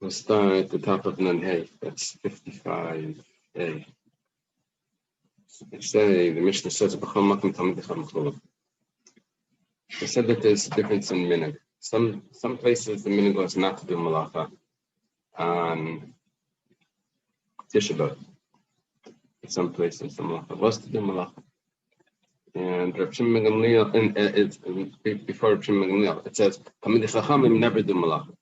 We'll start at the top of Nun Hey. That's 55A. The Mishnah says, they said that there's a difference in minhag. Some places the minhag was not to do malacha on Tisha B'Av. In some places the malacha was to do malacha. And Reb Shimon ben Gamliel, before Reb Shimon ben Gamliel, it says, Talmidei Chachamim never do malacha.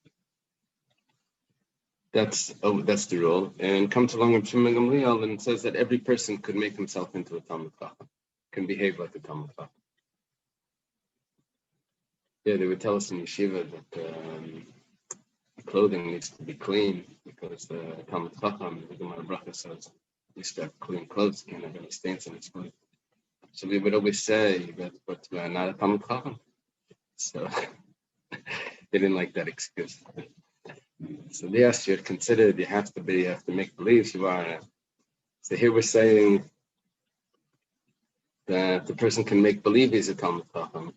That's the rule. And comes along Reb Shimon ben Gamliel and it says that every person could make himself into a Talmid Chacham, can behave like a Talmid Chacham. Yeah, they would tell us in yeshiva that the clothing needs to be clean because the Talmid Chacham, the Gemara Bracha says, needs to have clean clothes, can't have any stains on his clothes. So we would always say that, but we're not a Talmid Chacham. So they didn't like that excuse. So yes, you're considered, you have to make believe you are. So here we're saying that the person can make believe he's a Talmid Chacham,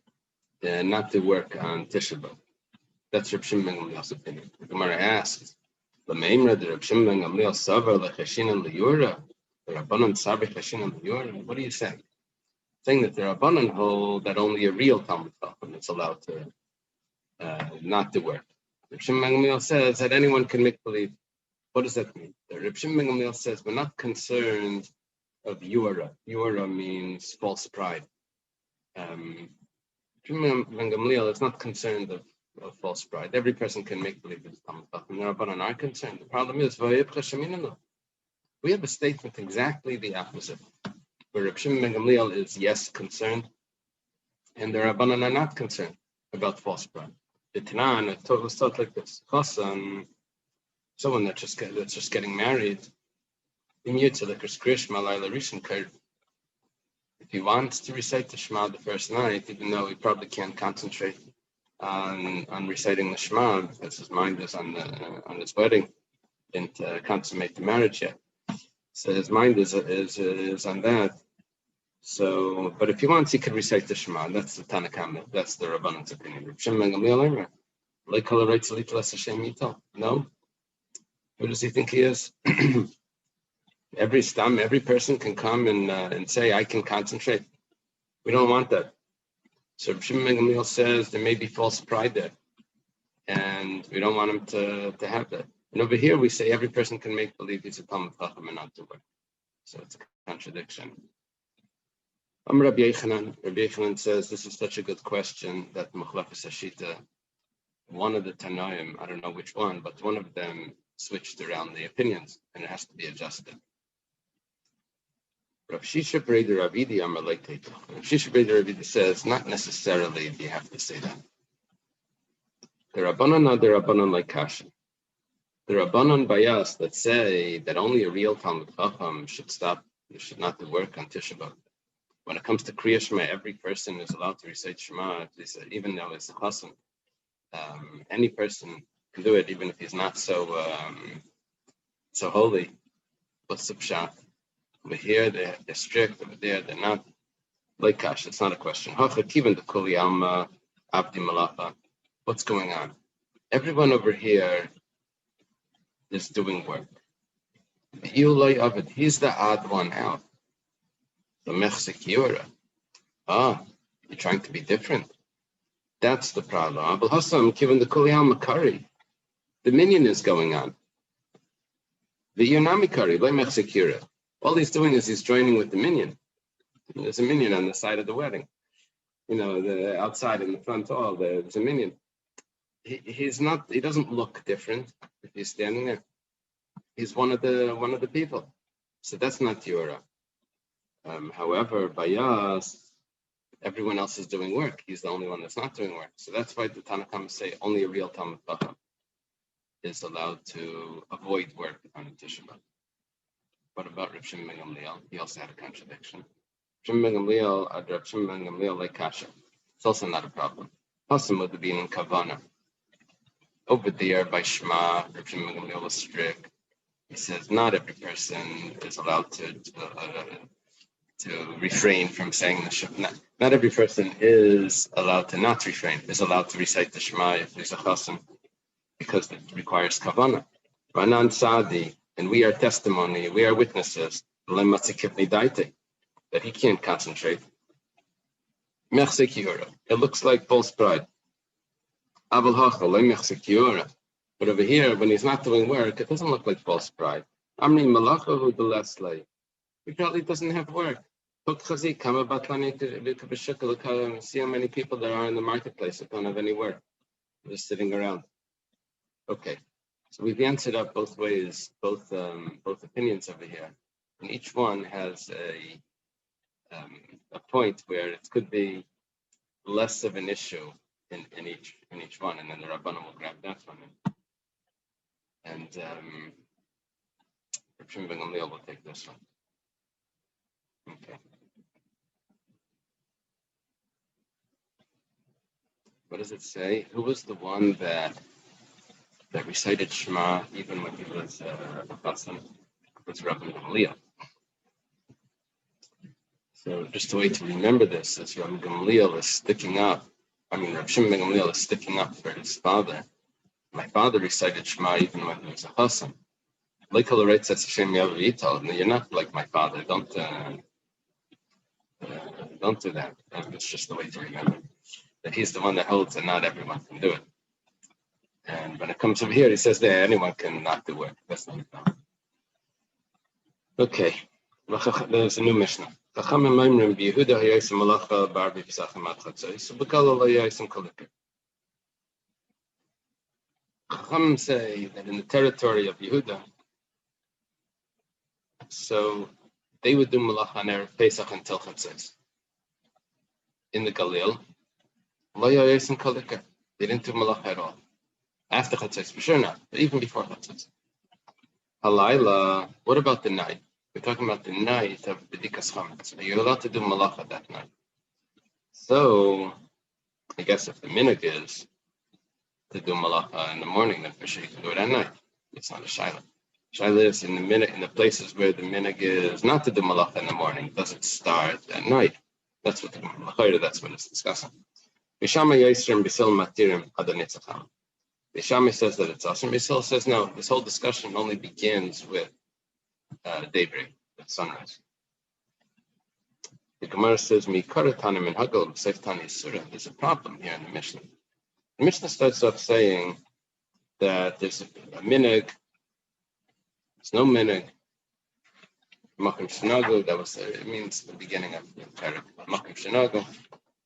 not to work on Tisha B'Av. That's Reb Shimon ben Gamliel's opinion. The Gemara asks, "L'meimra de Reb Shimon ben Gamliel savar lechashinan liyura, the Rabbanan savar chashinan liyura." What are you saying? Saying that the Rabbanan hold that only a real Talmid Chacham is allowed to not to work. Reb Shimon ben Gamliel says that anyone can make believe. What does that mean? The Reb Shimon ben Gamliel says we're not concerned of yura. Yura means false pride. Shimon ben Gamliel is not concerned of false pride. Every person can make believe it's Talmid Chacham. The Rabbanan are concerned. The problem is we have a statement exactly the opposite, where Reb Shimon ben Gamliel is yes concerned, and the Rabbanan are not concerned about false pride. The Tanan was taught like this: someone that's just getting married, if he wants to recite the Shema the first night, even though he probably can't concentrate on reciting the Shema because his mind is on his wedding, didn't consummate the marriage yet. So his mind is on that. So, but if he wants, he could recite the Shema. That's the Tanakh. That's the Rabbanan's opinion. Reb Shimon ben Gamliel, no. Who does he think he is? Every person can come and say, I can concentrate. We don't want that. So Reb Shimon ben Gamliel says there may be false pride there, and we don't want him to have that. And over here we say every person can make believe he's a Talmid Chacham and not to work. So it's a contradiction. Rabbi Yochanan says this is such a good question that Machlokes Hashita, one of the Tanoim, I don't know which one, but one of them switched around the opinions and it has to be adjusted. Rav Shisha Breder Ravidi Amalekte. Rav Shisha Breder Ravidi says not necessarily you have to say that. The Rabbanan are the Rabbanan like Kasha. The Rabbanan Bayas that say that only a real Talmid Chacham should not to work on Tisha B'Av. When it comes to Kriya Shema, every person is allowed to recite Shema, even though it's a chassan. Any person can do it, even if he's not so holy. What's the pshat? Over here, they're strict. Over there, they're not. Like Kash, it's not a question. What's going on? Everyone over here is doing work. He's the odd one out. The mechzik yura. You're trying to be different. That's the problem. Abul Hassam, given the Kuliyam Makari, the minyan is going on. The Yunamikari, by mechzik yura. All he's doing is he's joining with the minyan. There's a minyan on the side of the wedding. The outside in the front hall, there's a minyan. He doesn't look different if he's standing there. He's one of the people. So that's not yura. However, Bayas, everyone else is doing work. He's the only one that's not doing work. So that's why the Tanakhama say only a real Talmid Chacham is allowed to avoid work on Tisha B'Av. What about Reb Shimon ben Gamliel? He also had a contradiction. Reb Shimon ben Gamliel like Kasha. It's also not a problem. Hasam would be in Kavana. Over there by Shema, Reb Shimon ben Gamliel was strict. He says not every person is allowed to refrain from saying the Shema. Not every person is allowed to not refrain, is allowed to recite the Shema if there's a chassan, because it requires kavanah. Ranan Sadi, and we are testimony, we are witnesses, that he can't concentrate. It looks like false pride. But over here, when he's not doing work, it doesn't look like false pride. He probably doesn't have work. See how many people there are in the marketplace that don't have any work. They're just sitting around. Okay, so we've answered up both ways, both opinions over here, and each one has a point where it could be less of an issue in each one, and then the Rabbanim will grab that one, and Pesachim Daf will take this one. Okay. What does it say? Who was the one that recited Shema even when he was a Chassan? It was Rabbi Gamliel. So just a way to remember this is Rabbi Gamliel is sticking up. Rabbi Shimon Gamliel is sticking up for his father. My father recited Shema even when he was a Chassan. Like Halaret says Hashem Yavito, you're not like my father. Don't do that. It's just the way to remember that he's the one that holds, and not everyone can do it. And when it comes over here, he says that anyone can not do work. That's not a problem. Okay, there's a new Mishnah. Chacham say that in the territory of Yehuda, so they would do malacha on Erev Pesach until Chatzos. In the Galil, they didn't do malacha at all. After Chatzos, for sure not, but even before Chatzos. Halayla, what about the night? We're talking about the night of B'dikas Chametz. You're allowed to do malacha that night. So, I guess if the minhag is to do malacha in the morning, then for sure you can do it at night. It's not a shaila. Shaila is in the places where the minhag is not to do malacha in the morning. Does it start at night? That's what that's what it's discussing. Bishama Yisrim Bisil Matirim Adonitzacham. Bishama says that it's awesome. Bisil says no. This whole discussion only begins with daybreak, with sunrise. The Gemara says, "Mikaratanim and Hagel Seftani Surah." There's a problem here in the Mishnah. The Mishnah starts off saying that there's a minhag. There's no minhag. Makim Shinago. It means the beginning of the parak. Makim Shinago.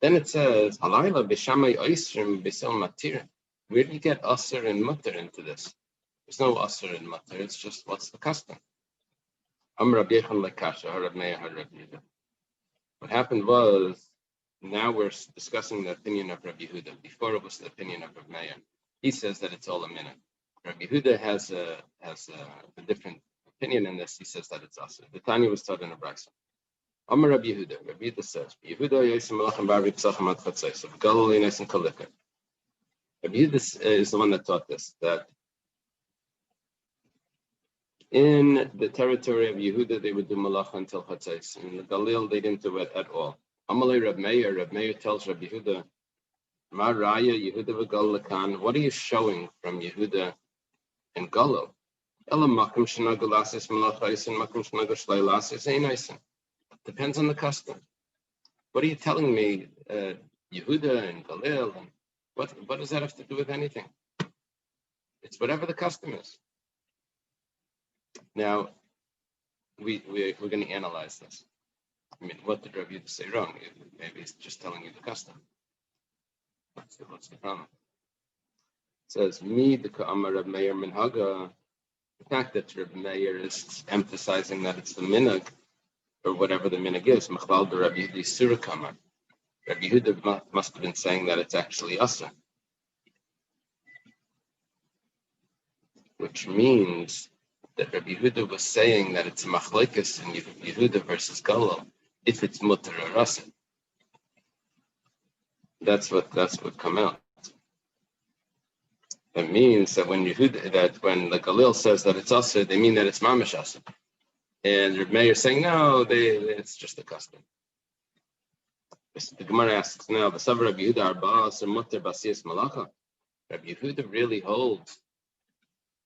Then it says, "Halayla b'shamay oisrim b'sil matir." Where do you get asr and mutter into this? There's no asr and mutter. It's just what's the custom. What happened was, now we're discussing the opinion of Rabbi Yehuda. Before it was the opinion of Rabbi Meir. He says that it's all a minute. Rabbi Yehuda has a different opinion in this. He says that it's asr. The Tanya was taught in a brayso. Amar Rabbi Yehuda. Rabbi Yehuda says, Yehuda yosem malachim b'arvi pesachim ad chatzos of Galilee and Kalika. Rabbi Yehuda is the one that taught this, that in the territory of Yehuda, they would do malacha until Chatzos. In the Galil, they didn't do it at all. Amalei Reb Meir tells Rabbi Yehuda, Ma Raya Yehuda v'Gal Lakan, what are you showing from Yehuda and Galo? Ela makom shenagu lasis malacha isin, makom shenagu shlei lasis ein isin. Depends on the custom. What are you telling me, Yehuda and Galil? And what does that have to do with anything? It's whatever the custom is. Now, we're going to analyze this. What did Rabbi Yehuda say wrong? Maybe he's just telling you the custom. What's the problem? It says, the Ka'amar Reb Meir Minhaga. The fact that Reb Meir is emphasizing that it's the minhag, or whatever the minhag is, Machlal de Rabbi Yehuda Surah Kamar. Rabbi Yehuda must have been saying that it's actually Asa. Which means that Rabbi Yehuda was saying that it's a machlekes in Yehuda versus Galil, if it's mutter or asa. That's what come out. That means that when the Galil says that it's asa, they mean that it's mamash asa. And Rabbi Meir is saying no, it's just a custom. The Gemara asks now, the Savar Rabbi Yehuda arba asa mutter basiyas malacha. Rabbi Yehuda really holds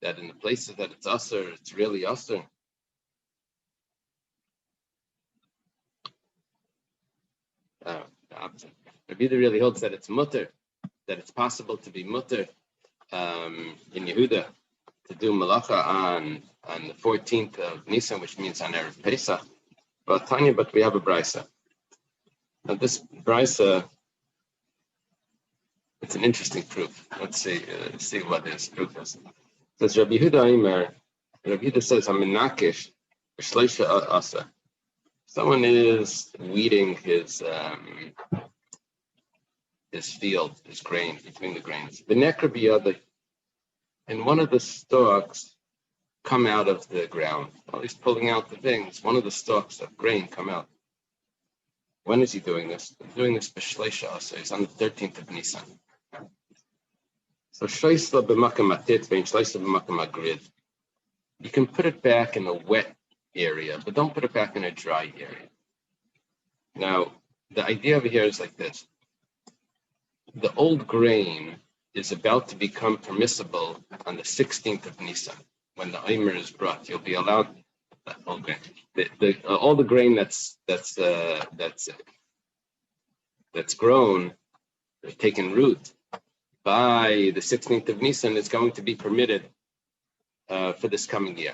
that in the places that it's usher, it's really usher. The opposite. Rabbi Yehuda really holds that it's mutter, that it's possible to be mutter in Yehuda to do malacha on the 14th of Nisan, which means on Erev Pesach. But Tanya, we have a brisa. Now this brisa, it's an interesting proof. Let's see what this proof is. It says Rabbi Yehuda Aimer. Rabbi Yehuda says, "Haminakish b'shleisha asa." Someone is weeding his field, his grain, between the grains. The nekra and one of the stalks come out of the ground. While he's pulling out the things, one of the stalks of grain come out. When is he doing this? He's doing this b'shleisha asa. He's on the 13th of Nisan. So shleisla b'makam atit vein shleisla b'makam agrid. You can put it back in a wet area, but don't put it back in a dry area. Now, the idea over here is like this. The old grain is about to become permissible on the 16th of Nisan. When the Omer is brought, you'll be allowed that old grain. All the grain that's grown, taken root, by the 16th of Nisan is going to be permitted for this coming year.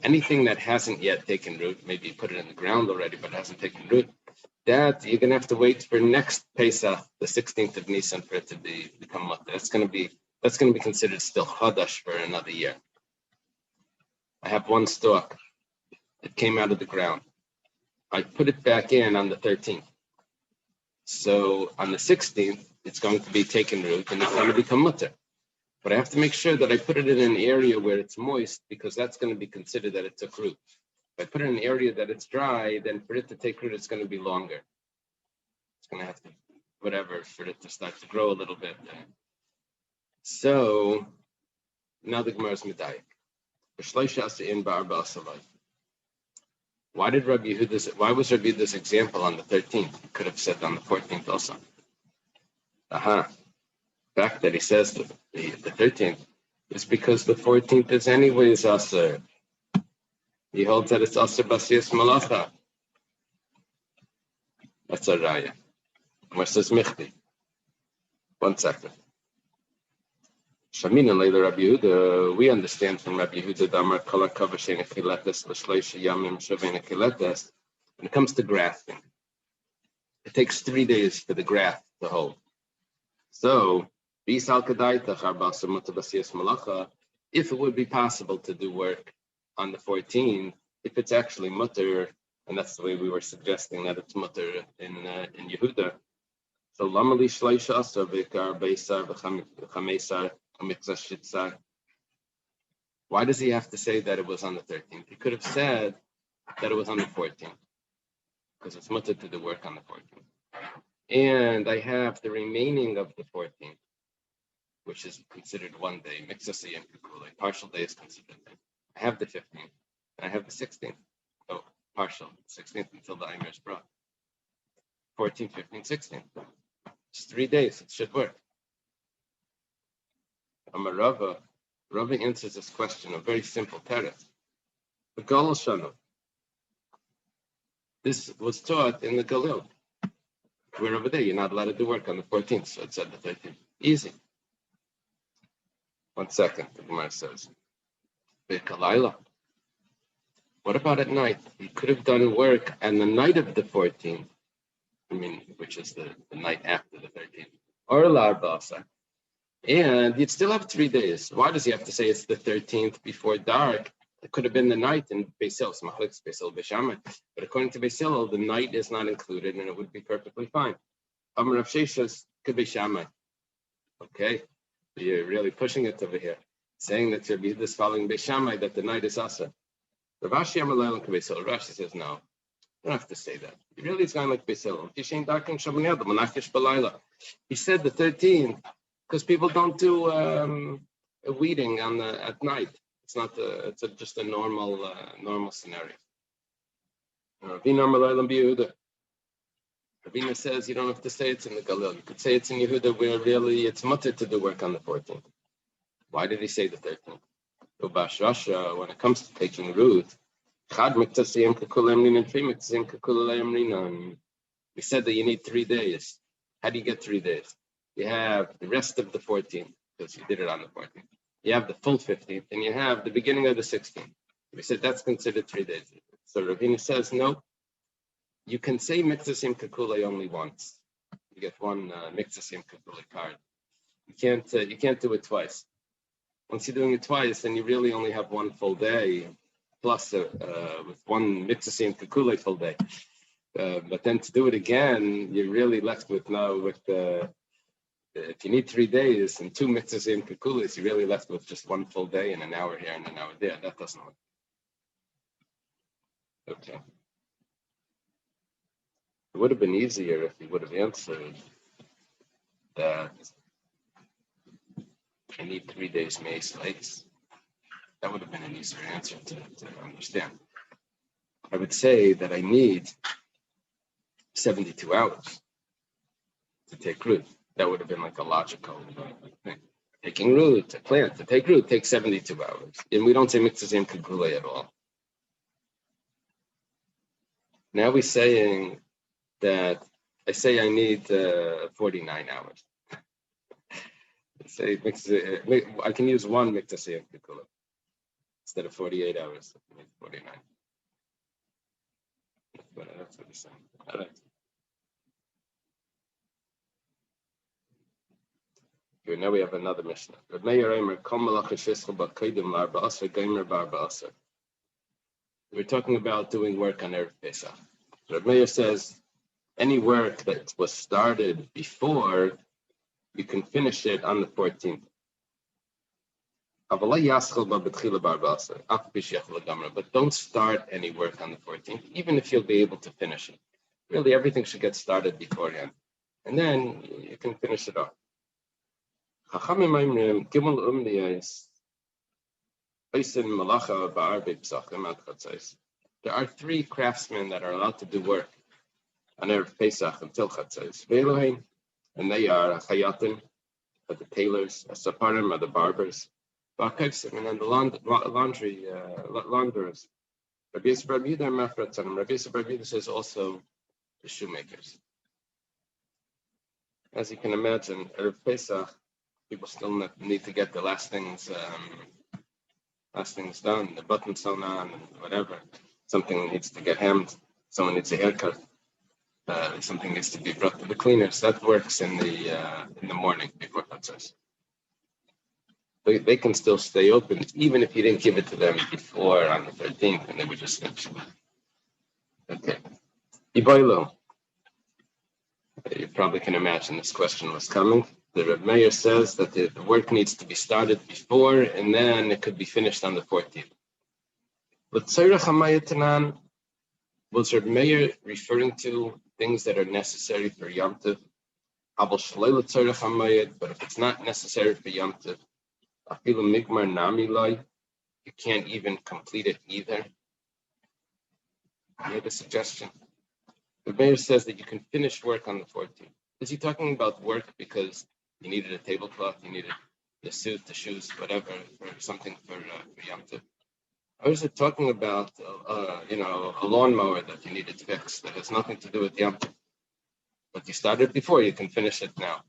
Anything that hasn't yet taken root, maybe you put it in the ground already, but hasn't taken root, that you're going to have to wait for next Pesach, the 16th of Nisan, for it to become mutter. That's going to be considered still chadash for another year. I have one stalk. It came out of the ground. I put it back in on the 13th. So on the 16th, it's going to be taken root and it's going to become mutter. But I have to make sure that I put it in an area where it's moist, because that's going to be considered that it took root. If I put it in an area that it's dry, then for it to take root, it's going to be longer. It's going to have to, for it to start to grow a little bit. So now the Gemara is medayik. Why was Rabbi Yehuda's example on the 13th? He could have said on the 14th also. The fact that he says the 13th is because the 14th is anyways Aser. He holds that it's Aser Basiyas Malacha. That's a raya. Where says Michti. 1 second. Shamin and Leila Rabbi Yehuda, we understand from Rabbi Yehuda Damar Kala Kavashen Akiletes L'Shleisha Yamim Shavin Akiletes. When it comes to grafting, it takes 3 days for the graft to hold. So, if it would be possible to do work on the 14th, if it's actually mutter, and that's the way we were suggesting that it's mutter in Yehuda. So lamali shleisha asar v'ikar beisar v'chamesar v'mitzah shitzar. Why does he have to say that it was on the 13th? He could have said that it was on the 14th, because it's mutter to do work on the 14th. And I have the remaining of the 14th, which is considered 1 day, mixasi and kukule. Partial day is considered a day. I have the 15th, and I have the 16th. Oh, partial, 16th until the Omer is brought. 14th, 15th, 16th. It's 3 days, it should work. Rava answers this question, a very simple teretz. The Galil Shana. This was taught in the Galil. We're over there, you're not allowed to do work on the 14th, so it said the 13th. Easy. 1 second, the Gemara says. What about at night? He could have done work on the night of the 14th, which is the night after the 13th, or Larbasa. And you'd still have 3 days. Why does he have to say it's the 13th before dark? It could have been the night in Beis Hillel, but according to Beis Hillel, the night is not included, and it would be perfectly fine. Amar Rav Sheshas could be Shammai. Okay, you're really pushing it over here, saying that you're this following Beis Shammai, that the night is Asa. Rav Rashi says no. You don't have to say that. He really is going like Beis Hillel. He said the 13th because people don't do weeding at night. It's not just a normal scenario. Ravina says you don't have to say it's in the Galil. You could say it's in Yehuda where really it's mutter to do work on the 14th. Why did he say the 13th? when it comes to taking root, we said that you need 3 days. How do you get 3 days? You have the rest of the 14th, because you did it on the 14th. You have the full 15th, and you have the beginning of the 16th. We said that's considered 3 days. So Ravina says, no, you can say Miktasim Kakule only once. You get one Miktasim Kakule card. You can't do it twice. Once you're doing it twice, then you really only have one full day, plus with one Miktasim Kakule full day. But then to do it again, you're really left with if you need 3 days and 2 Miktasim Kakulis, you're really left with just one full day and an hour here and an hour there. That doesn't work. Okay. It would have been easier if you would have answered that I need 3 days Mace Lakes. That would have been an easier answer to understand. I would say that I need 72 hours to take root. That would have been like a logical thing. Taking root, a plant to take root takes 72 hours. And we don't say Mitzvah Kagule at all. Now we're saying that I say I need 49 hours. I can use one Mitzvah Kagule instead of 48 hours. 49. That's what he's saying. All right. Okay, now we have another Mishnah. We're talking about doing work on Erev Pesach. Reb Meir says any work that was started before, you can finish it on the 14th. But don't start any work on the 14th, even if you'll be able to finish it. Really, everything should get started beforehand. And then you can finish it off. There are 3 craftsmen that are allowed to do work on Erev Pesach until Chatzos. And they are Chayatim, are the tailors, Saparim are the barbers, and then the launderers. Rabbi Yisrael Bar Yehuda and Mafratzanim. Rabbi Yisrael Bar Yehuda says also the shoemakers. As you can imagine, Erev Pesach, people still need to get the last things done, the button sewn on and whatever. Something needs to get hemmed, someone needs a haircut, something needs to be brought to the cleaners. That works in the morning before Chatzos. They can still stay open, even if you didn't give it to them before on the 13th, and they were just finished. Okay. Iboilo. You probably can imagine this question was coming. The Reb Meir says that the work needs to be started before, and then it could be finished on the 14th. Was Reb Meir referring to things that are necessary for Yom Tov? But if it's not necessary for Yom Tov, you can't even complete it either. I made a suggestion. The Meir says that you can finish work on the 14th. Is he talking about work because you needed a tablecloth, you needed the suit, the shoes, whatever, for something for Yom Tov? Or is it talking about a lawnmower that you needed to fix that has nothing to do with Yom Tov? But you started before, you can finish it now.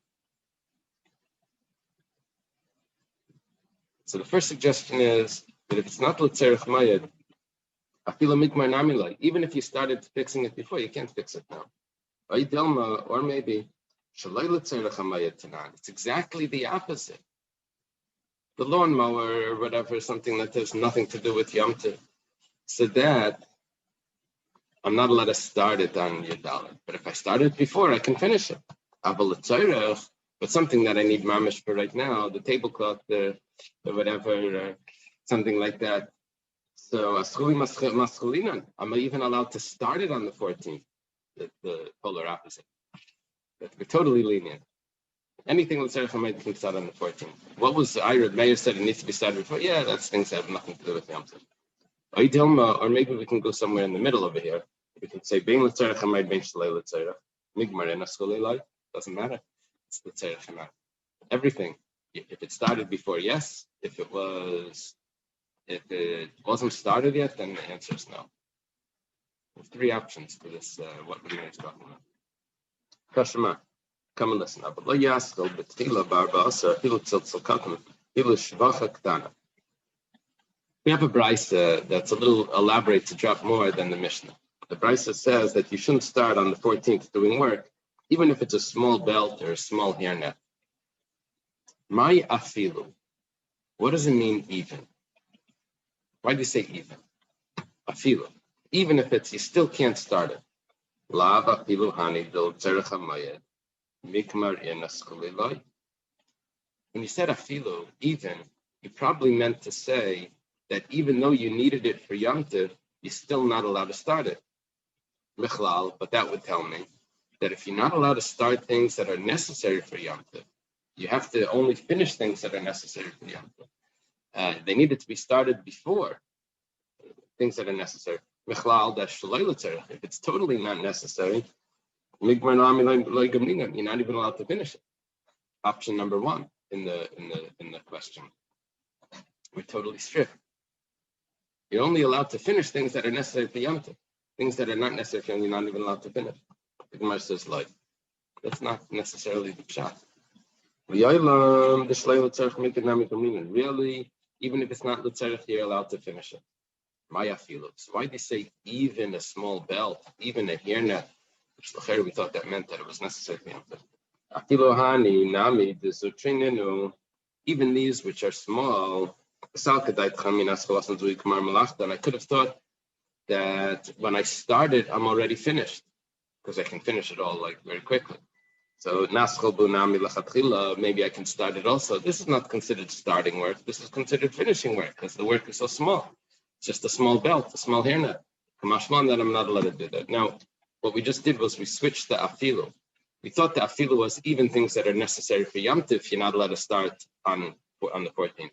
So the first suggestion is that if it's not l'tzerich mayed, even if you started fixing it before, you can't fix it now. Or maybe it's exactly the opposite. The lawnmower or whatever, something that has nothing to do with Yom Tov. So that I'm not allowed to start it on Yudalad. But if I start it before, I can finish it. But something that I need mamish for right now, the tablecloth, the whatever, something like that. So I'm even allowed to start it on the 14th, the polar opposite. But we're totally lenient. Anything with Tzarech HaMayit can start on the 14th. What was Reb Meir said it needs to be started before? Yeah, that's things that have nothing to do with Yom Tov. Or maybe we can go somewhere in the middle over here. We can say Bein L'Tzarech HaMayit Bein Shalei L'Tzarech Migmar Ena Skolei Lai. Doesn't matter. It's L'Tzarech HaMayit. Everything. If it started before, yes. If it was If it wasn't started yet, then the answer is no. There's three options to this, what we're talking about. Kashma, come and listen. We have a brisa that's a little elaborate to drop more than the Mishnah. The brisa says that you shouldn't start on the 14th doing work, even if it's a small belt or a small hairnet. My afilu. What does it mean even? Why do you say even? Afilu. Even if it's, you still can't start it. Lav afilu hani dil tzerech hamayed mikmar inas kuliloi. When you said afilu, even, you probably meant to say that even though you needed it for Yom Tov, you're still not allowed to start it. Michlal, but that would tell me that if you're not allowed to start things that are necessary for Yom Tov, you have to only finish things that are necessary for Yom Tov. They needed to be started before things that are necessary. Michlal, if it's totally not necessary, you're not even allowed to finish it. Option number one in the question. We're totally strict. You're only allowed to finish things that are necessary for Yom Tov. Things that are not necessary for Yom Tov, you're not even allowed to finish. The Gemara says, like, that's not necessarily the pshat. Really, even if it's not l'tzarech, you're allowed to finish it. Maya filu. So why do you say even a small belt, even a hairnet? Which we thought that meant that it was necessary for Yom Tov. Even these which are small, and I could have thought that when I started, I'm already finished, because I can finish it all like very quickly. So maybe I can start it also. This is not considered starting work. This is considered finishing work, because the work is so small. It's just a small belt, a small hairnet. Kamashman that I'm not allowed to do that. Now, what we just did was we switched the afilu. We thought the afilu was even things that are necessary for Yom Tov, you're not allowed to start on the 14th.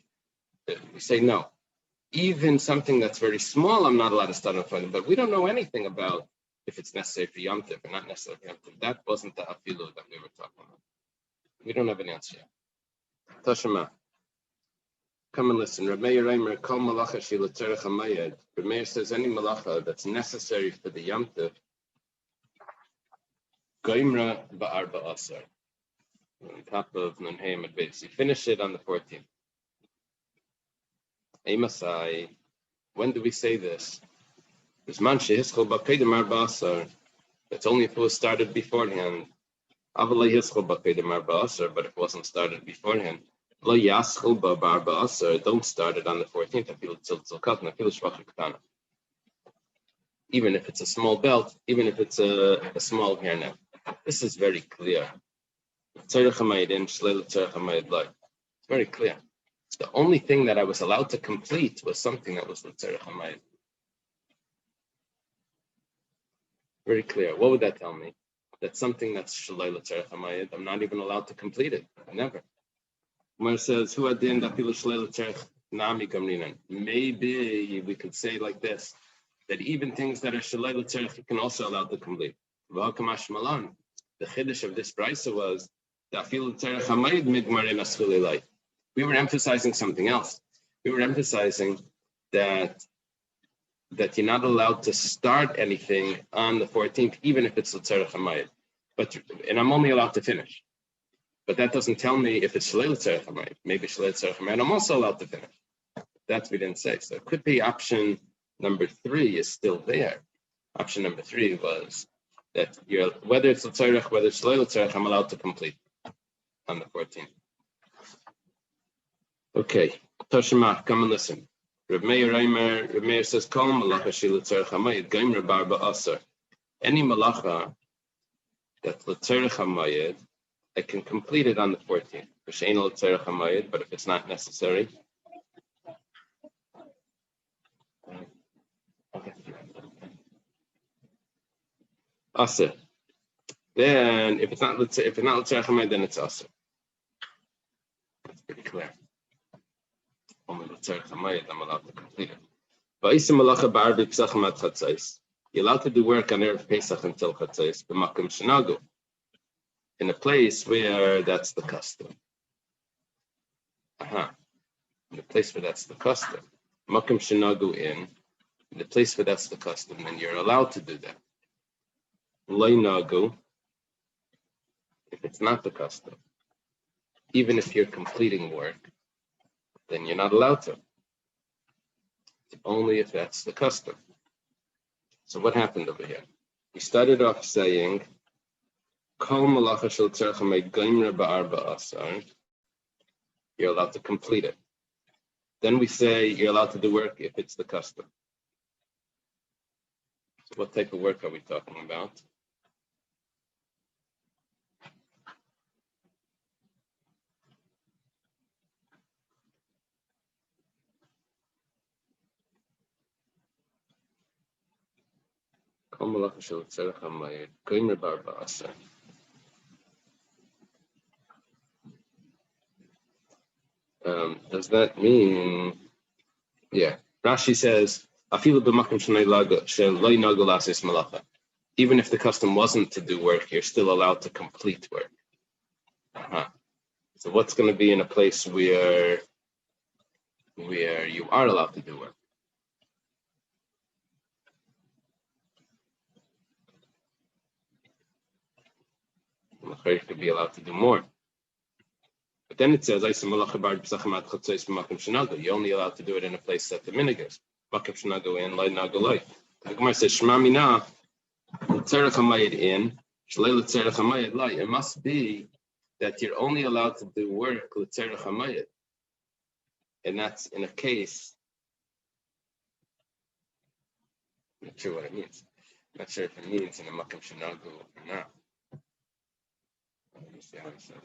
We say no. Even something that's very small, I'm not allowed to start on the 14th. But we don't know anything about if it's necessary for Yom Tov or not necessary for Yom Tov. That wasn't the afilu that we were talking about. We don't have an answer yet. Tashema. Come and listen. Reb Meir Reimer, Kol malacha shel tzarech hamayed. Reb Meir says any malacha that's necessary for the Yom Tov, goimra ba'arba asar. On top of Nunheim at base. You finish it on the 14th. Eimasai. When do we say this? There's manche hischol ba'kedem arba asar. That's only if it was started beforehand. Avalei hischol ba'kedem arba asar, but if it wasn't started beforehand. Lo yaschol ba'arba asar. Don't start it on the 14th. I feel shvach. Even if it's a small belt, even if it's a small hairnet. This is very clear. It's very clear. The only thing that I was allowed to complete was something that was l'tzarech hamayid. Very clear. What would that tell me? That something that's shalei l'tzarech hamayid, I'm not even allowed to complete it. Never. When it says, "Hu adin dafilu shalei l'tzarech nami gamrinan." Maybe we could say like this, that even things that are shalei l'tzarech you can also allow to complete. V'hakamash malan. The chiddush of this brisa was dafilu l'tzarech hamayid migmarin aschulilai. We were emphasizing something else. We were emphasizing that you're not allowed to start anything on the 14th, even if it's l'tzarech hamayid. And I'm only allowed to finish. But that doesn't tell me if it's shalei l'tzarech hamayid. Maybe shalei l'tzarech hamayid, I'm also allowed to finish. That we didn't say. So it could be option number 3 is still there. Option number 3 was that whether it's l'tzarech, whether it's shalei l'tzarech, I'm allowed to complete on the 14th. Okay, Toshima, come and listen. Reb Meir says, "Kol malacha shel tzarech hamayid goimra ba'arba asar." Any malacha that's l'tzarech hamayid, I can complete it on the 14th. V'shein l'tzarech hamayid, but if it's not necessary, asar. Then, if it's not l'tzarech hamayid, then it's asar. That's pretty clear. Only l'tzarech hamayid, I'm allowed to complete it. V'isem malacha ba'arba Pesachim ad chatzos. You're allowed to do work on Erev Pesach until chatzos, b'makom shenagu, in a place where that's the custom. In a place where that's the custom. Makom shenagu in the place where that's the custom, then you're allowed to do that. Loi nagu, if it's not the custom, even if you're completing work, then you're not allowed to. Only if that's the custom. So what happened over here? We started off saying, Kol malacha shel tzarcha me'goimra ba'arba asar. You're allowed to complete it. Then we say you're allowed to do work if it's the custom. So what type of work are we talking about? Kol malacha shel tzarcha me'goimra ba'arba asar. Does that mean, yeah, Rashi says, even if the custom wasn't to do work, you're still allowed to complete work. So what's going to be in a place where you are allowed to do work? You could be allowed to do more. But then it says, you're only allowed to do it in a place that the minhag is. The Gemara says, Shema mina, it must be that you're only allowed to do work, and that's in a case, I'm not sure what it means. I'm not sure if it means in a makam shenagu or not. Let me see how I said it.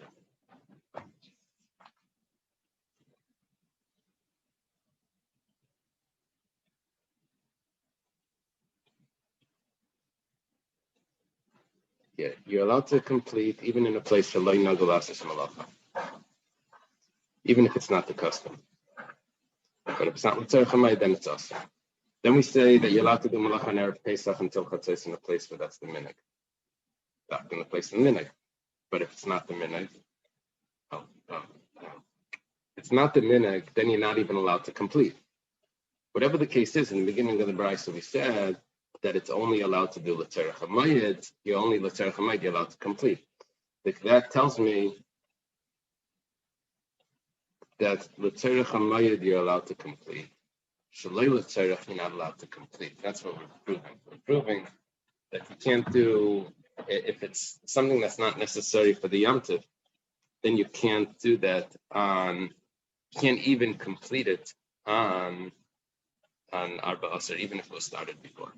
Yeah, you're allowed to complete even in a place for loy nagulasis malacha, even if it's not the custom. But if it's not l'tzarech hamayid, then it's also. Then we say that you're allowed to do malacha on Erev Pesach until chatzos in a place where that's the minhag. Not in the place of the minhag. But if it's not the minhag, it's not the minhag, then you're not even allowed to complete. Whatever the case is, in the beginning of the brayso, we said that it's only allowed to do l'tzarech hamayid. You're only l'tzarech hamayid, you're allowed to complete. That tells me that l'tzarech hamayid you're allowed to complete. Shalei l'tzarech you're not allowed to complete. That's what we're proving. We're proving that you can't do, if it's something that's not necessary for the Yom Tov, then you can't do that on, you can't even complete it on Arba Asar, even if it was started before.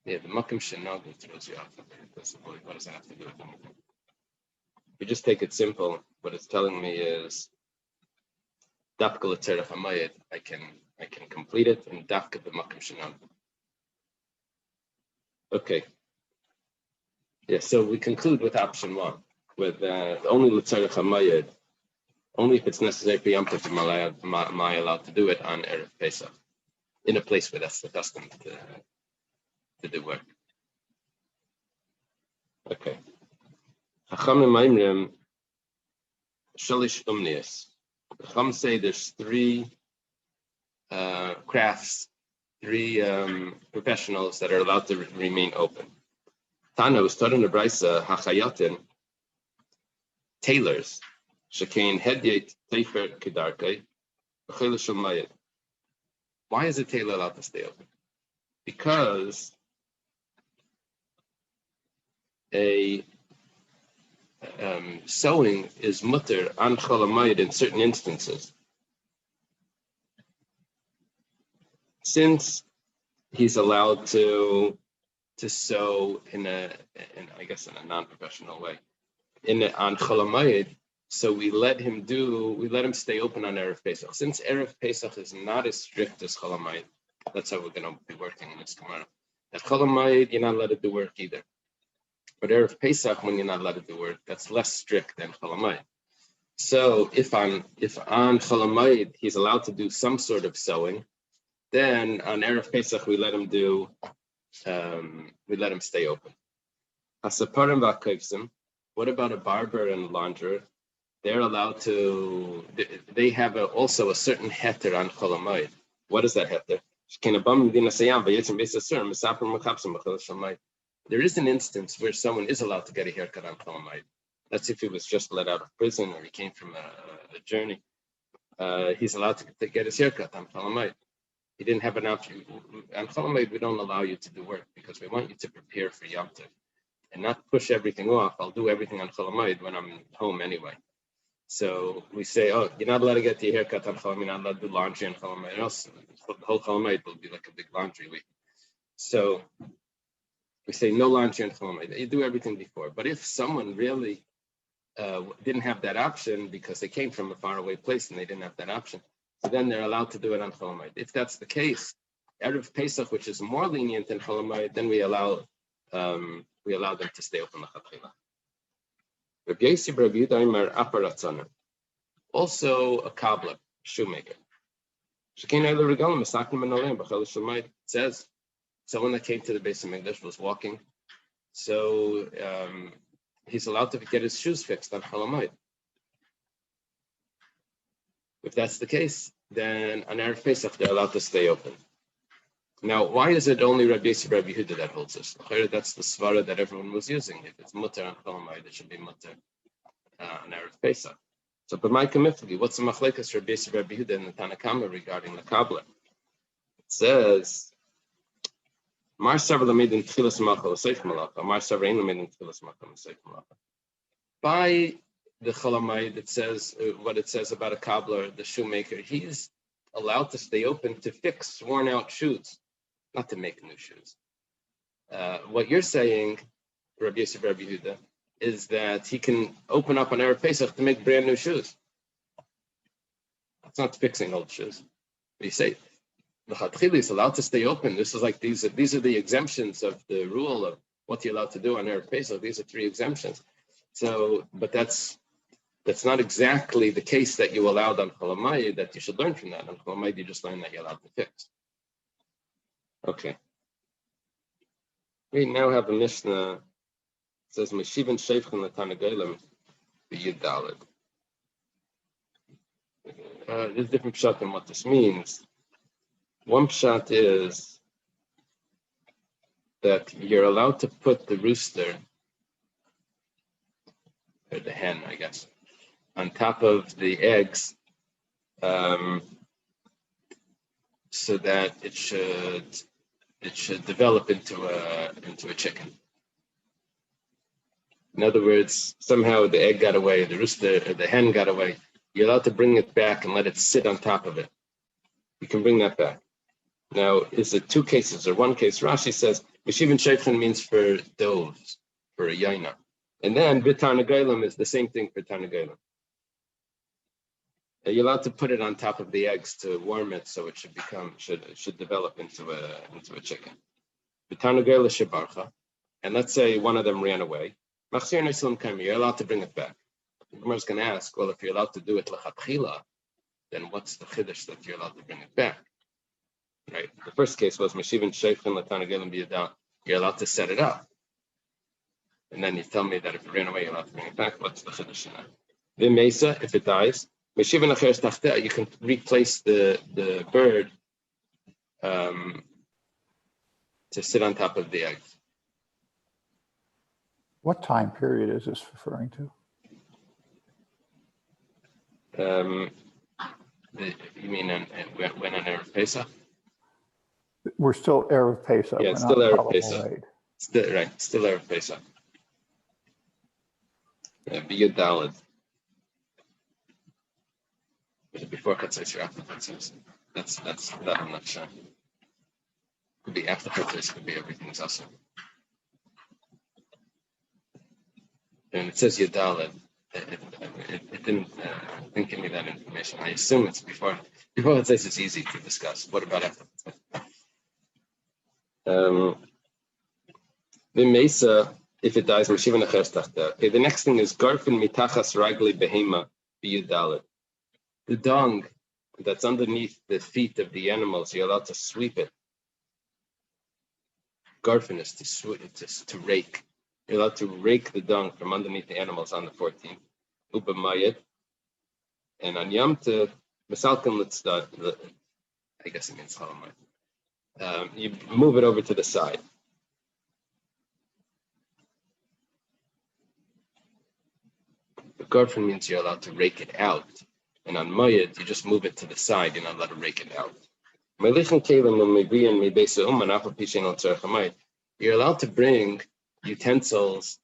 Yeah, the Makam Shenagu throws you off. What does that have to do with anything? If you just take it simple, what it's telling me is Dafka l'tzarech hamayid, I can complete it, and Dafka the Makam Shenagu. Okay. Yeah, so we conclude with option one, with only l'tzarech hamayid, only if it's necessary for Yom Tov am I allowed to do it on Erev Pesach, in a place where that's the custom to do work. Okay. Chachamim Maimrim Shalish Umnius. Chacham say there's three crafts, three professionals that are allowed to remain open. Tana was taught in the Brisa Hachayatin, tailors, Shekain Hedyet Teifer Kedarkei, B'chel Shumayit. Why is a tailor allowed to stay open? Because a sewing is mutter an cholamayid in certain instances. Since he's allowed to sew in a non-professional way, on cholamayid, so we let him stay open on Erev Pesach. Since Erev Pesach is not as strict as cholamayid, that's how we're going to be working in this tomorrow. At cholamayid, you're not allowed to do work either. But Erev Pesach, when you're not allowed to do work, that's less strict than cholamayid. So if on cholamayid he's allowed to do some sort of sewing, then on Erev Pesach we let him stay open. Hasaparim v'akavsim, What about a barber and launderer? They're allowed to, they have also a certain heter on Chol Hamoed. What is that heter? There is an instance where someone is allowed to get a haircut on Chol Hamoed. That's if he was just let out of prison or he came from a journey. He's allowed to get his haircut on Chol Hamoed. He didn't have an option. On Chol Hamoed, we don't allow you to do work because we want you to prepare for Yom Tov and not push everything off. I'll do everything on Chol Hamoed when I'm home anyway. So we say, oh, you're not allowed to get your haircut on Chol Hamoed, you're not allowed to do laundry on Chol Hamoed. Else, the whole Chol Hamoed will be like a big laundry week. So we say no laundry on Chol Hamoed. You do everything before. But if someone really didn't have that option because they came from a faraway place and they didn't have that option, so then they're allowed to do it on Chol Hamoed. If that's the case, Erev Pesach, which is more lenient than Chol Hamoed, then we allow them to stay open l'chatchila. Also a cobbler, shoemaker. It says someone that came to the base of English was walking, so he's allowed to get his shoes fixed on Chol Hamoed. If that's the case, then on Erev Pesach they're allowed to stay open. Now, why is it only Rabbi Yossi Rabbi Yehuda that holds this? That's the svara that everyone was using. If it's mutter on Chol Hamoed, it should be mutter on Erev Pesach. So, but my commitment, what's the machlekes Rabbi Yossi Rabbi Yehuda and the Tanakama regarding the cobbler? It says, Mar Savar Lamed in Tchilas Malcha L'Seif Malacha, Mar Savar Ein Lamed in Tchilas Malcha L'Seif Malacha. By the Chol Hamoed, it says what it says about a cobbler, the shoemaker. He's allowed to stay open to fix worn-out shoes, not to make new shoes. What you're saying, Rabbi Yossi Rabbi Yehuda, is that he can open up on Erev Pesach to make brand new shoes. That's not fixing old shoes. But you say the Chatchili is allowed to stay open. This is like these are the exemptions of the rule of what you're allowed to do on Erev Pesach. These are 3 exemptions. So, but that's not exactly the case that you allowed on Chol Hamoed, that you should learn from that. On Chol Hamoed, you just learn that you're allowed to fix. Okay. We now have a Mishnah. It says, Meshivan Sheifchen L'Tanagelim B'Yud Daled. There's different pshat in what this means. One pshat is that you're allowed to put the rooster, or the hen, I guess, on top of the eggs, so that it should develop into a chicken. In other words, somehow the egg got away, the rooster or the hen got away. You're allowed to bring it back and let it sit on top of it. You can bring that back. Now, is it 2 cases or 1 case? Rashi says Meshivan Sheifchen means for doves, for a yaina, and then B'Tarnagelim is the same thing for Tarnagelim. You're allowed to put it on top of the eggs to warm it, so it should develop into a chicken. B'Tarnagela shebarcha, and let's say one of them ran away. You're allowed to bring it back. The Gemara is going to ask, well, if you're allowed to do it l'chatchila, then what's the chiddush that you're allowed to bring it back? Right. The first case was Meshivan Sheifchen L'Tanagelim B'Yud. You're allowed to set it up, and then you tell me that if it ran away, you're allowed to bring it back. What's the chiddush in that? The mesa, if it dies, Meshivan Acheres Tachteh, you can replace the bird to sit on top of the eggs. What time period is this referring to? You mean when on Erev Pesach? We're still Erev Pesach. Yeah, still Erev Pesach. Still Erev Pesach. B'Yud Daled. Before Chatzos or after Chatzos? That's that I'm not sure. Could be after Chatzos, could be everything's awesome. And it says Yud Daled. It didn't give me that information. I assume it's before Chatzos is easy to discuss. What about after Chatzos? The Mesa, if it dies, Meshivan Acheres Tachteh. Okay, the next thing is Garfin Mitachas Ragli Behema B'Yud Daled. The dung that's underneath the feet of the animals, you're allowed to sweep it. Garfin is to rake. You're allowed to rake the dung from underneath the animals on the 14th. Uba mayit. And on Yom Tov, Misalkan Litzda, I guess it means Chalamayit. You move it over to the side. The Garfin means you're allowed to rake it out. And on Mayit, you just move it to the side. You're not allowed to rake it out. You're allowed to bring utensils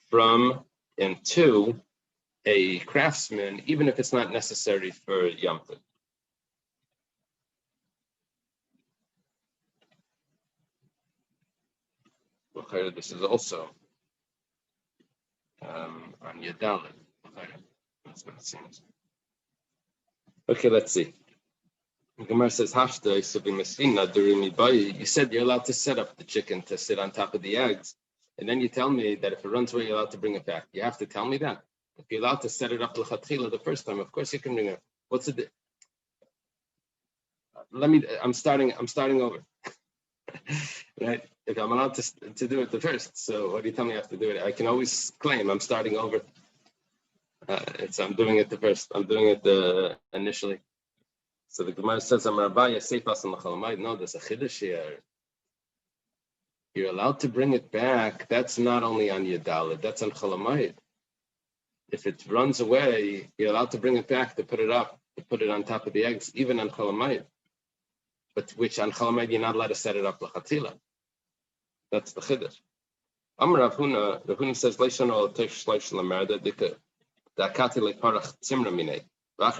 from and to a craftsman, even if it's not necessary for Yom Tov. This is also on Yadalit. That's what it seems. Okay, let's see. The Gemara says, you said you're allowed to set up the chicken to sit on top of the eggs, and then you tell me that if it runs away, you're allowed to bring it back. You have to tell me that. If you're allowed to set it up l'chatchila the first time, of course you can bring it. What's the? I'm starting over. Right? If I'm allowed to do it the first, so what do you tell me I have to do it? I can always claim I'm starting over. I'm doing it the first. I'm doing it initially. So the Gemara says, no, there's a chiddush here. You're allowed to bring it back. That's not only on Yadalit, that's on Chalamayit. If it runs away, you're allowed to bring it back to put it up, to put it on top of the eggs, even on Chalamayit. But which on Chalamayit, you're not allowed to set it up l'chatila. That's the chiddush. Amar Rav Huna says, Leishano tesh shleish lamerda dika dakati leparach tzimra minei. Rav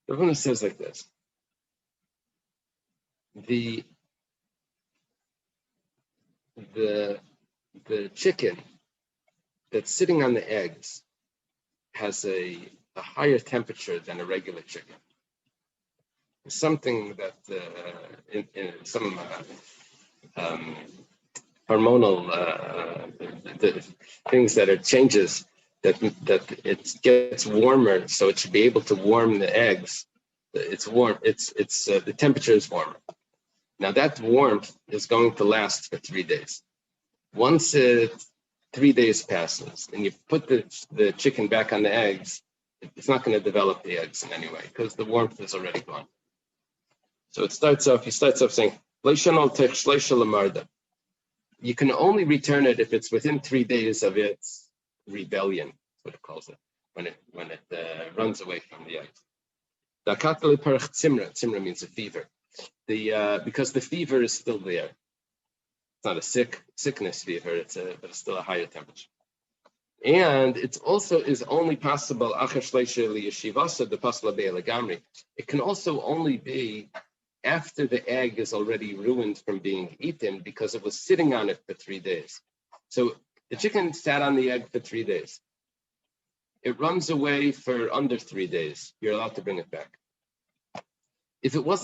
Huna says like this. The chicken that's sitting on the eggs has a higher temperature than a regular chicken. Something that in some hormonal things that are changes that it gets warmer, so it should be able to warm the eggs. It's warm. The temperature is warmer. Now that warmth is going to last for 3 days. Once 3 days passes and you put the chicken back on the eggs, it's not going to develop the eggs in any way because the warmth is already gone. So he starts off saying, you can only return it if it's within 3 days of its rebellion, that's what it calls it, when it runs away from the eggs. Tzimra means a fever. Because the fever is still there. It's not a sickness fever, but it's still a higher temperature. And it also is only possible, it can also only be after the egg is already ruined from being eaten because it was sitting on it for 3 days. So the chicken sat on the egg for 3 days. It runs away for under 3 days. You're allowed to bring it back. If it was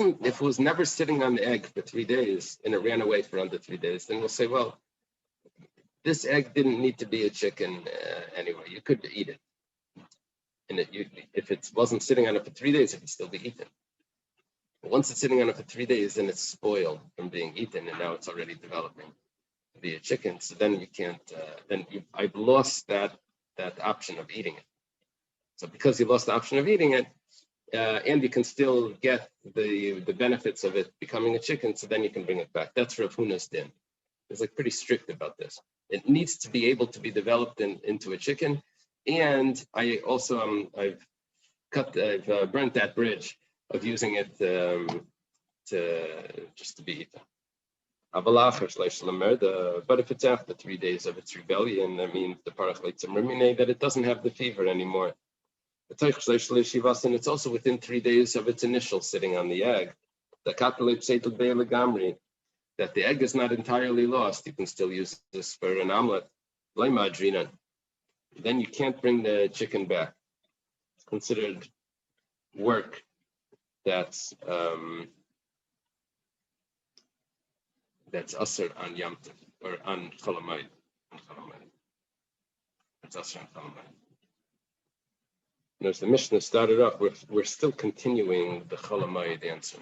never sitting on the egg for 3 days and it ran away for under 3 days, then we'll say, well, this egg didn't need to be a chicken anyway. You could eat it. And if it wasn't sitting on it for 3 days, it could still be eaten. But once it's sitting on it for 3 days, then it's spoiled from being eaten, and now it's already developing to be a chicken. So then you can't. I've lost that option of eating it. So because you lost the option of eating it, and you can still get the benefits of it becoming a chicken, so then you can bring it back. That's Rav Huna's din. It's like pretty strict about this. It needs to be able to be developed into a chicken, and I also I've burnt that bridge of using it to be eaten. But if it's after 3 days of its rebellion, that means the parach leitzim that it doesn't have the fever anymore. And it's also within 3 days of its initial sitting on the egg. That the egg is not entirely lost. You can still use this for an omelet. Then you can't bring the chicken back. It's considered work that's usher on Yom Tov or on Cholamayit. It's usher on Cholamayit. As the Mishnah started off, we're still continuing the Cholamayit answer.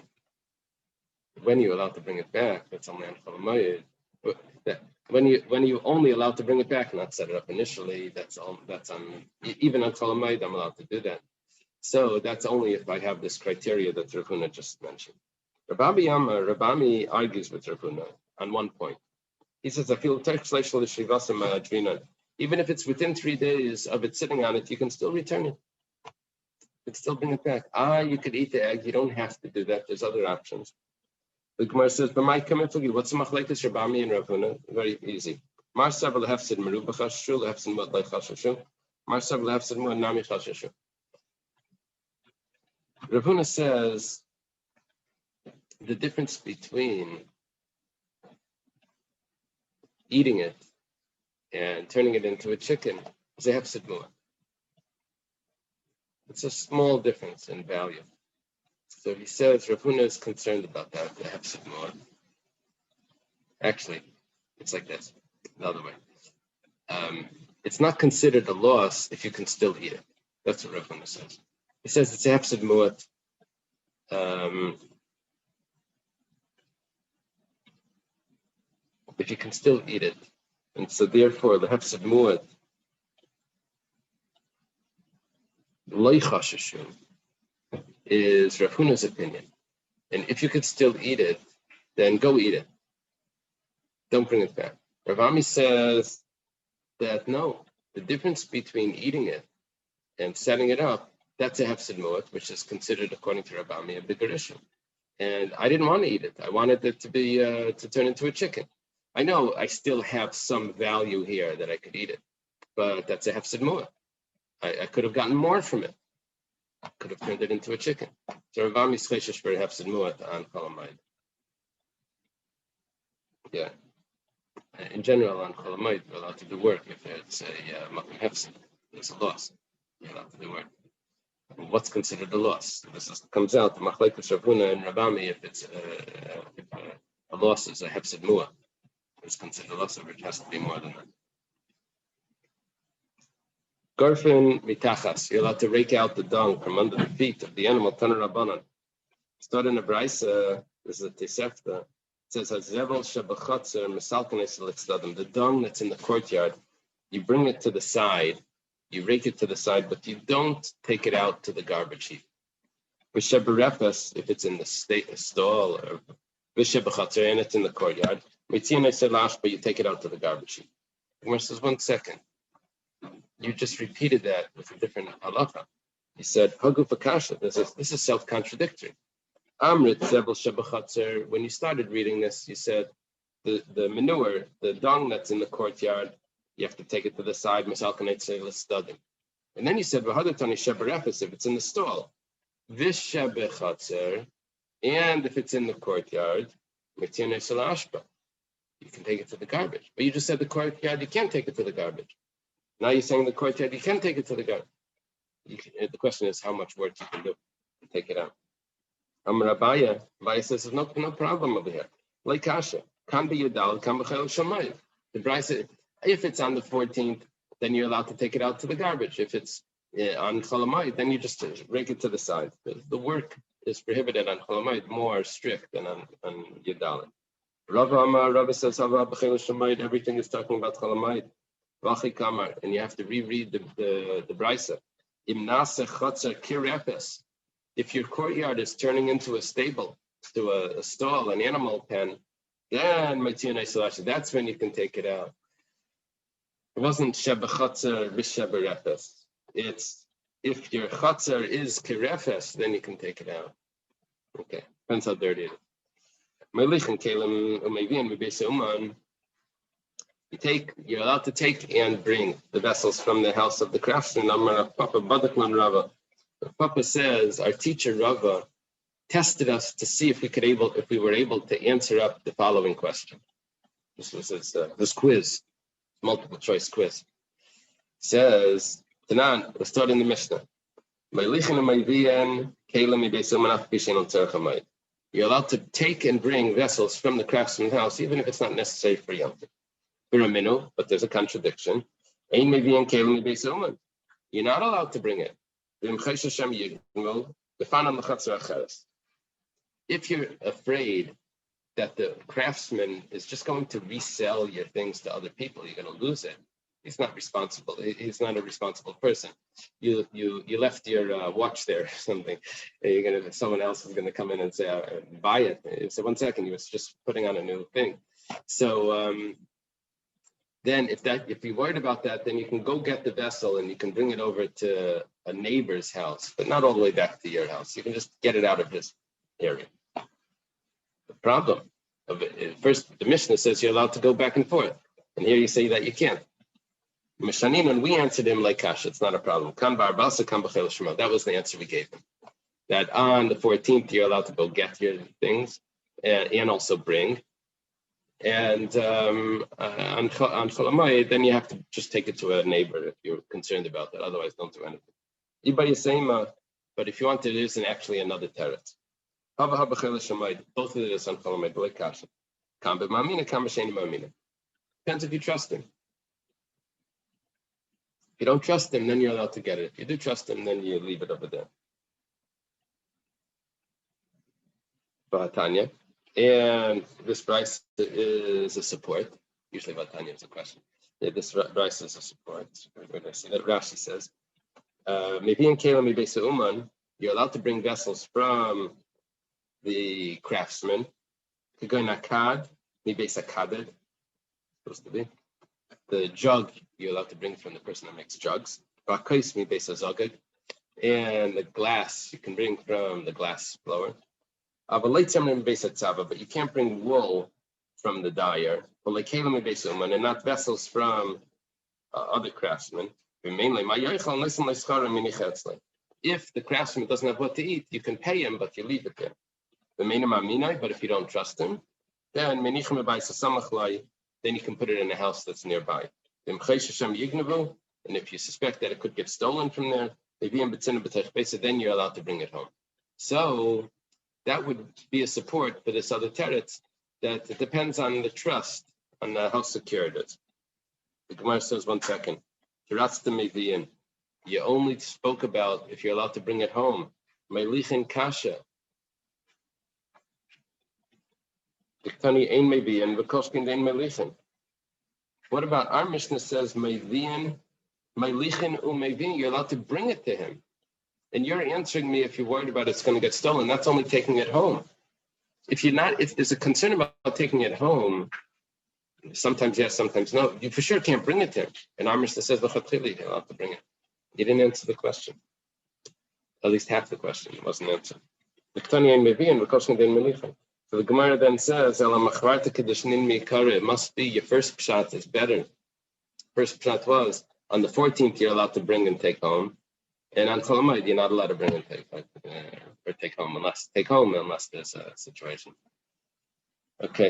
When you're allowed to bring it back, that's only on Chol Hamoed. When you only allowed to bring it back, not set it up initially, that's on even on Chol Hamoed, I'm allowed to do that. So that's only if I have this criteria that Rav Huna just mentioned. Rabami argues with Rav Huna on one point. He says, I feel even if it's within 3 days of it sitting on it, you can still return it. You can still bring it back. You could eat the egg. You don't have to do that. There's other options. The Gemara says, but my comment for you, what's the machlekes Rabami and Rav Huna? Very easy. Mar sav lehefsid meruba chashashu, lehefsid mod lechashashu. Mar sav lehefsid mod nami chashashu. Rav Huna says the difference between eating it and turning it into a chicken is a hefsid mu'at. It's a small difference in value. So he says Rav Huna is concerned about that, the hefsid mu'at. Actually, it's like this, another way. It's not considered a loss if you can still eat it. That's what Rav Huna says. He says it's a hefsid mu'at. If you can still eat it. And so therefore, the hefsid mu'at, loy chashashu, is Rav Huna's opinion. And if you could still eat it, then go eat it. Don't bring it back. Rav Ami says that no, the difference between eating it and setting it up, that's a hefsid mu'at, which is considered, according to Rav Ami, a bigger issue. And I didn't want to eat it. I wanted it to be to turn into a chicken. I know I still have some value here that I could eat it, but that's a hefsid mu'at. I could have gotten more from it. I could have turned it into a chicken. So Rav Ami is cheshish for hefsid mu'at on Chol Hamoed. Yeah. In general, on Chol Hamoed, you're allowed to do work if it's a makom hefsid. There's a loss. You're allowed to do work. What's considered a loss? This comes out the machlekes Rav Huna and Rav Ami if it's a loss is a hefsid mu'at. It's considered a loss, or it has to be more than that. Garfin mitachas, you're allowed to rake out the dung from under the feet of the animal. Taner Rabbanan. Start in a brisa. This is a Tosefta. It says hazevel shebachatzer misalkanes litzdadim. The dung that's in the courtyard, you bring it to the side, you rake it to the side, but you don't take it out to the garbage heap. V'sheberefes, if it's in the stall, or v'shebachatzer and it's in the courtyard. But you take it out to the garbage heap. Gemara says, 1 second. You just repeated that with a different halacha. He said, Hagu Fakasha, this is self-contradictory. Amrit Zebel Shebachatzer, when you started reading this, you said the manure, the dung that's in the courtyard, you have to take it to the side, and then you said, Vahadatani Sheberefes, if it's in the stall. This Shebachatzer, and if it's in the courtyard, you can take it to the garbage. But you just said the courtyard, you can't take it to the garbage. Now you're saying the courtyard, you can take it to the garbage. The question is how much work you can do to take it out. Rabaya says, there's no problem over here. Like Kasha, can be Yudal, can be Chel Shamayim. The brisa, if it's on the 14th, then you're allowed to take it out to the garbage. If it's on Chol Hamoed, then you just rake it to the side. The work is prohibited on Chol Hamoed more strict than on Yudal. Rava says, everything is talking about Chol Hamoed. And you have to reread the brisa. If your courtyard is turning into a stable, to a stall, an animal pen, then that's when you can take it out. It wasn't shebachatzer v'sheberefes. It's if your chatzer is kirefes, then you can take it out. Okay, depends how dirty it is. You're allowed to take and bring the vessels from the house of the craftsman. Papa says our teacher Rava tested us to see if we were able to answer up the following question. This was this quiz, multiple choice quiz. It says, Tanan, let's start in the Mishnah. You're allowed to take and bring vessels from the craftsman's house, even if it's not necessary for Yom Tov. But there's a contradiction. You're not allowed to bring it. If you're afraid that the craftsman is just going to resell your things to other people. You're going to lose it. He's not responsible. He's not a responsible person. You left your watch there or something. Someone else is gonna come in and say buy it. So 1 second, he was just putting on a new thing. So then if you're worried about that, then you can go get the vessel and you can bring it over to a neighbor's house, but not all the way back to your house. You can just get it out of his area. The problem of it, first, the Mishnah says you're allowed to go back and forth, and here you say that you can't. Mishanim, when we answered him like Kasha, it's not a problem. That was the answer we gave him. That on the 14th, you're allowed to go get your things and also bring. And on Cholamoy, then you have to just take it to a neighbor if you're concerned about that. Otherwise, don't do anything. Ibay Yisema, but if you want to, there isn't actually another teretz. Both of it is on Cholamoy, like Kasha. Depends if you trust him. If you don't trust him, then you're allowed to get it. If you do trust him, then you leave it over there. Vatanya. And this price is a support. Usually Vatanya is a question. Yeah, this price is a support. Where did I see that? Rashi says, maybe in Kela Mibesa Uman, you're allowed to bring vessels from the craftsman. Kagoinakad, Mibesa Kaded, supposed to be. The jug you're allowed to bring from the person that makes jugs. And the glass you can bring from the glass blower. But you can't bring wool from the dyer. And not vessels from other craftsmen. If the craftsman doesn't have what to eat, you can pay him, but you leave it there. But if you don't trust him, then you can put it in a house that's nearby. And if you suspect that it could get stolen from there, then you're allowed to bring it home. So that would be a support for this other teretz, that it depends on the trust, on how secure it is. The Gemara says, 1 second, you only spoke about if you're allowed to bring it home. Melichin kasha. What about our Mishnah says, you're allowed to bring it to him. And you're answering me if you're worried about it's going to get stolen. That's only taking it home. If there's a concern about taking it home, sometimes yes, sometimes no, you for sure can't bring it to him. And our Mishnah says, you're allowed to bring it. You didn't answer the question. At least half the question wasn't answered. So the Gemara then says, it must be your first pshat is better. First pshat was, on the 14th, you're allowed to bring and take home. And on Cholamoid, you're not allowed to bring and take home unless there's a situation. Okay.